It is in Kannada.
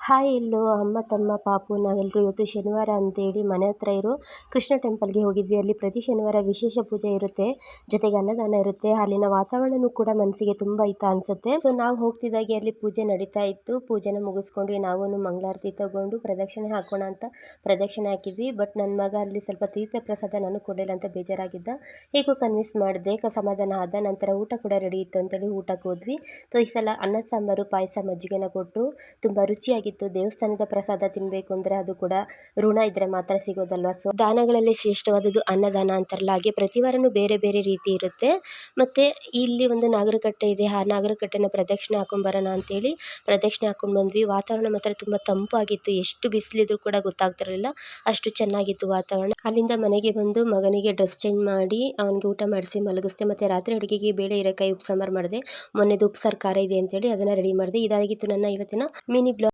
ಹಾಯ್ ಎಲ್ಲೋ ಅಮ್ಮ ತಮ್ಮ ಪಾಪು ನಾವೆಲ್ಲರೂ ಇವತ್ತು ಶನಿವಾರ ಅಂತೇಳಿ ಮನೆ ಹತ್ರ ಇರೋ ಕೃಷ್ಣ ಟೆಂಪಲ್ಗೆ ಹೋಗಿದ್ವಿ. ಅಲ್ಲಿ ಪ್ರತಿ ಶನಿವಾರ ವಿಶೇಷ ಪೂಜೆ ಇರುತ್ತೆ, ಜೊತೆಗೆ ಅನ್ನದಾನ ಇರುತ್ತೆ. ಅಲ್ಲಿನ ವಾತಾವರಣನೂ ಕೂಡ ಮನಸ್ಸಿಗೆ ತುಂಬ ಹಿತ ಅನಿಸುತ್ತೆ. ಸೊ ನಾವು ಹೋಗ್ತಿದ್ದಾಗೆ ಅಲ್ಲಿ ಪೂಜೆ ನಡೀತಾ ಇತ್ತು. ಪೂಜೆನ ಮುಗಿಸ್ಕೊಂಡ್ವಿ. ನಾವು ಮಂಗಳಾರತಿ ತಗೊಂಡು ಪ್ರದಕ್ಷಿಣೆ ಹಾಕೋಣ ಅಂತ ಪ್ರದಕ್ಷಿಣೆ ಹಾಕಿದ್ವಿ. ಬಟ್ ನನ್ನ ಮಗ ಅಲ್ಲಿ ಸ್ವಲ್ಪ ತೀರ್ಥ ಪ್ರಸಾದ ನನಗೆ ಕೊಡಲಿಲ್ಲ ಅಂತ ಬೇಜಾರಾಗಿದ್ದ. ಹೇಗೋ ಕನ್ವಿನ್ಸ್ ಮಾಡಿದೆ, ಸಮಾಧಾನ ಆದ. ನಂತರ ಊಟ ಕೂಡ ರೆಡಿ ಇತ್ತು ಅಂತೇಳಿ ಊಟಕ್ಕೆ ಹೋದ್ವಿ. ಸೊ ಈ ಸಲ ಅನ್ನ ಸಾಂಬಾರು, ಪಾಯಸ, ಮಜ್ಜಿಗೆನ ಕೊಟ್ಟರು. ತುಂಬ ರುಚಿಯಾಗಿತ್ತು. ದೇವಸ್ಥಾನದ ಪ್ರಸಾದ ತಿನ್ನಬೇಕು ಅಂದರೆ ಅದು ಕೂಡ ಋಣ ಇದ್ರೆ ಮಾತ್ರ ಸಿಗೋದಲ್ವಾ. ಸೊ ದಾನಗಳಲ್ಲಿ ಶ್ರೇಷ್ಠವಾದದ್ದು ಅನ್ನದಾನ ಅಂತಾರಲ್ಲ, ಹಾಗೆ ಪ್ರತಿ ವಾರನೂ ಬೇರೆ ಬೇರೆ ರೀತಿ ಇರುತ್ತೆ. ಮತ್ತು ಇಲ್ಲಿ ಒಂದು ನಾಗರಕಟ್ಟೆ ಇದೆ. ಆ ನಾಗರಕಟ್ಟೆನ ಪ್ರದಕ್ಷಿಣೆ ಹಾಕೊಂಡ್ಬರೋಣ ಅಂತೇಳಿ ಪ್ರದಕ್ಷಿಣೆ ಹಾಕೊಂಡು ಬಂದ್ವಿ. ವಾತಾವರಣ ಮಾತ್ರ ತುಂಬ ತಂಪಾಗಿತ್ತು. ಎಷ್ಟು ಬಿಸಿಲಿದ್ರು ಕೂಡ ಗೊತ್ತಾಗ್ತಿರಲಿಲ್ಲ, ಅಷ್ಟು ಚೆನ್ನಾಗಿತ್ತು ವಾತಾವರಣ. ಅಲ್ಲಿಂದ ಮನೆಗೆ ಬಂದು ಮಗನಿಗೆ ಡ್ರೆಸ್ ಚೇಂಜ್ ಮಾಡಿ ಅವನಿಗೆ ಊಟ ಮಾಡಿಸಿ ಮಲಗಿಸ್ದೆ. ಮತ್ತು ರಾತ್ರಿ ಅಡುಗೆಗೆ ಬೇಳೆ ಹೀರೆಕಾಯಿ ಉಪ್ಪು ಸಾಂಬಾರು ಮಾಡಿದೆ. ಮೊನ್ನೆದು ಉಪ್ಪು ಸಾರು ಖಾರ ಇದೆ ಅಂತೇಳಿ ಅದನ್ನು ರೆಡಿ ಮಾಡಿದೆ. ಇದಾಗಿತ್ತು ನನ್ನ ಇವತ್ತಿನ ಮಿನಿ ಬ್ಲಾಗ್.